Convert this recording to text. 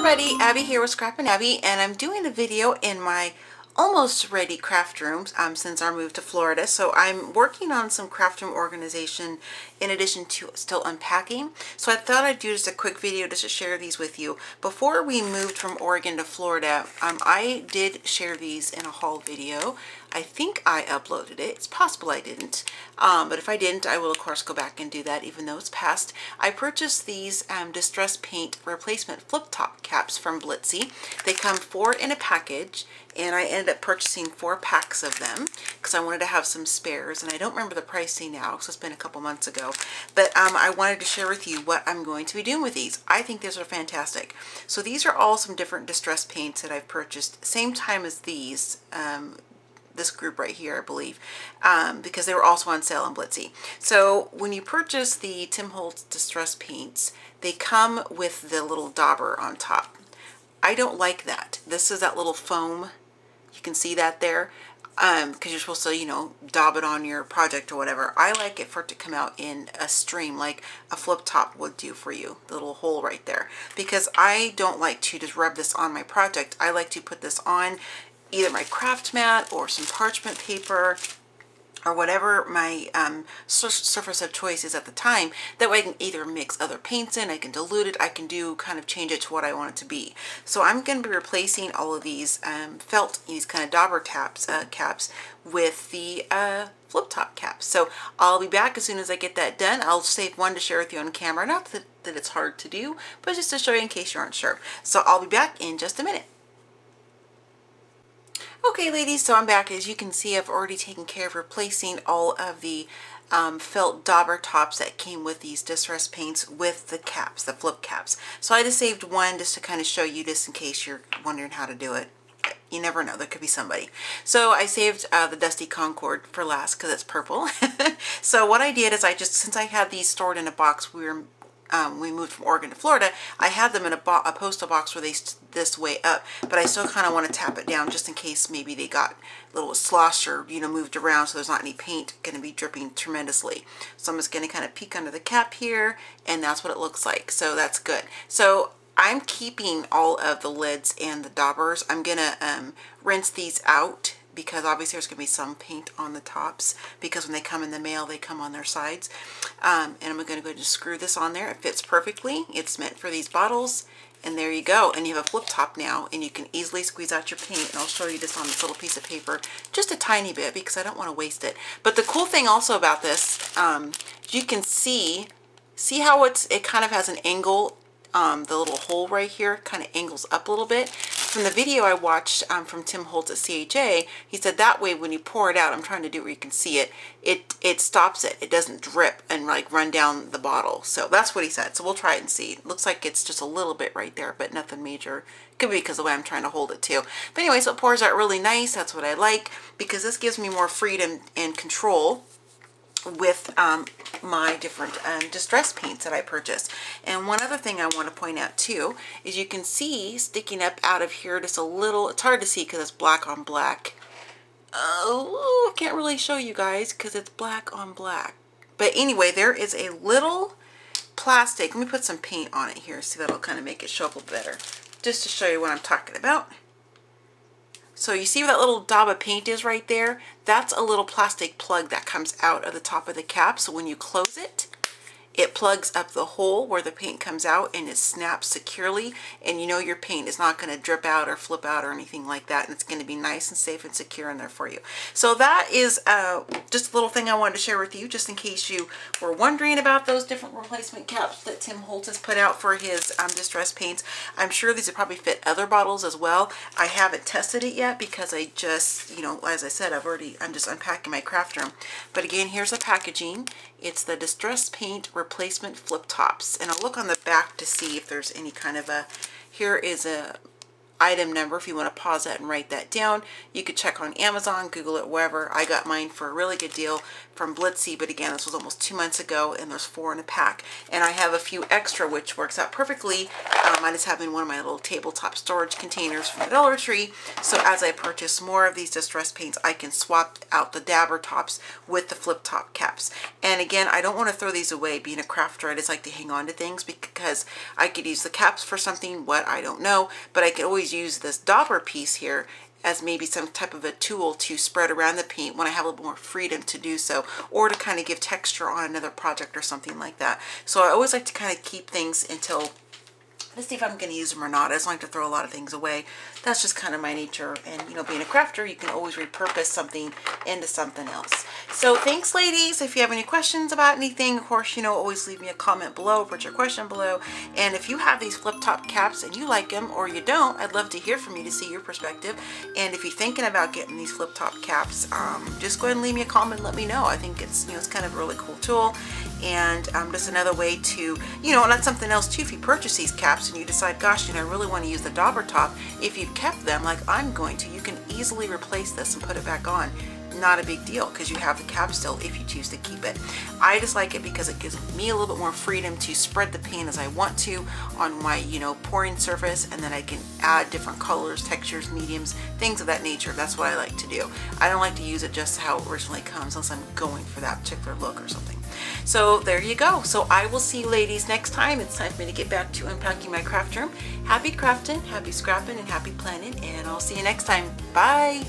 everybody, Abby here with Scrap and Abby, and I'm doing a video in my almost ready craft rooms since our move to Florida. So I'm working on some craft room organization in addition to still unpacking. So I thought I'd do just a quick video just to share these with you. Before we moved from Oregon to Florida, I did share these in a haul video. I think I uploaded it. It's possible I didn't. But if I didn't, I will of course go back and do that even though it's past. I purchased these Distress Paint replacement flip top caps from Blitzy. They come 4 in a package, and I ended up purchasing 4 packs of them because I wanted to have some spares, and I don't remember the pricing now because it's been a couple months ago. But I wanted to share with you what I'm going to be doing with these. I think these are fantastic. So these are all some different distress paints that I've purchased same time as these. This group right here, I believe, because they were also on sale on Blitzy. So when you purchase the Tim Holtz Distress Paints, they come with the little dauber on top. I don't like that. This is that little foam. You can see that there because you're supposed to, you know, daub it on your project or whatever. I like it for it to come out in a stream like a flip top would do for you, the little hole right there, because I don't like to just rub this on my project. I like to put this on either my craft mat or some parchment paper or whatever my surface of choice is at the time. That way I can either mix other paints in, I can dilute it, I can do kind of change it to what I want it to be. So I'm going to be replacing all of these felt, these kind of dauber caps with the flip top caps. So I'll be back as soon as I get that done. I'll save one to share with you on camera. Not that it's hard to do, but just to show you in case you aren't sure. So I'll be back in just a minute. Okay ladies, so I'm back. As you can see, I've already taken care of replacing all of the felt dauber tops that came with these distress paints with the caps, the flip caps. So I just saved one just to kind of show you this in case you're wondering how to do it. You never know, there could be somebody. So I saved the Dusty Concord for last because it's purple. So what I did is since I had these stored in a box, we moved from Oregon to Florida, I had them in a postal box where they this way up, but I still kind of want to tap it down just in case maybe they got a little sloshed or, you know, moved around so there's not any paint going to be dripping tremendously. So I'm just going to kind of peek under the cap here, and that's what it looks like. So that's good. So I'm keeping all of the lids and the daubers. I'm going to rinse these out because obviously there's going to be some paint on the tops because when they come in the mail, they come on their sides. And I'm going to go ahead and screw this on there. It fits perfectly. It's meant for these bottles. And there you go. And you have a flip top now, and you can easily squeeze out your paint. And I'll show you this on this little piece of paper, just a tiny bit because I don't want to waste it. But the cool thing also about this, you can see how it kind of has an angle. The little hole right here kind of angles up a little bit. From the video I watched from Tim Holtz at CHA, he said that way when you pour it out, I'm trying to do it where you can see it, it stops it. It doesn't drip and like run down the bottle. So that's what he said. So we'll try it and see. It looks like it's just a little bit right there, but nothing major. Could be because of the way I'm trying to hold it too. But anyway, so it pours out really nice. That's what I like because this gives me more freedom and control with my different distress paints that I purchased. And one other thing I want to point out too is you can see sticking up out of here just a little, it's hard to see because it's black on black. Oh, I can't really show you guys because it's black on black. But anyway, there is a little plastic. Let me put some paint on it here. See, that'll kind of make it show up a little better. Just to show you what I'm talking about. So you see where that little daub of paint is right there? That's a little plastic plug that comes out of the top of the cap. So when you close it, it plugs up the hole where the paint comes out and it snaps securely, and you know your paint is not going to drip out or flip out or anything like that, and it's going to be nice and safe and secure in there for you. So that is just a little thing I wanted to share with you just in case you were wondering about those different replacement caps that Tim Holtz has put out for his distress paints. I'm sure these would probably fit other bottles as well. I haven't tested it yet because I just, you know, as I said, I'm just unpacking my craft room. But again, here's the packaging. It's the Distress Paint Replacement Flip Tops. And I'll look on the back to see if there's any kind of a, here is a item number if you want to pause that and write that down. You could check on Amazon, Google it, wherever. I got mine for a really good deal from Blitzy, but again, this was almost 2 months ago, and there's 4 in a pack. And I have a few extra, which works out perfectly. I just have in one of my little tabletop storage containers from the Dollar Tree. So as I purchase more of these distress paints, I can swap out the dabber tops with the flip top caps. And again, I don't want to throw these away. Being a crafter, I just like to hang on to things because I could use the caps for something, what I don't know, but I could always use this dauber piece here as maybe some type of a tool to spread around the paint when I have a little more freedom to do so, or to kind of give texture on another project or something like that. So I always like to kind of keep things until, let's see if I'm going to use them or not. I just like to throw a lot of things away. That's just kind of my nature. And, you know, being a crafter, you can always repurpose something into something else. So thanks, ladies. If you have any questions about anything, of course, you know, always leave me a comment below, put your question below. And if you have these flip top caps and you like them or you don't, I'd love to hear from you to see your perspective. And if you're thinking about getting these flip top caps, just go ahead and leave me a comment and let me know. I think it's, you know, it's kind of a really cool tool. And just another way to, you know, and that's something else too. If you purchase these caps and you decide, gosh, you know, I really want to use the dauber top, if you've kept them like I'm going to, you can easily replace this and put it back on. Not a big deal because you have the cap still if you choose to keep it. I just like it because it gives me a little bit more freedom to spread the paint as I want to on my, you know, pouring surface, and then I can add different colors, textures, mediums, things of that nature. That's what I like to do. I don't like to use it just how it originally comes unless I'm going for that particular look or something. So there you go. So I will see you ladies next time. It's time for me to get back to unpacking my craft room. Happy crafting, happy scrapping, and happy planning, and I'll see you next time. Bye.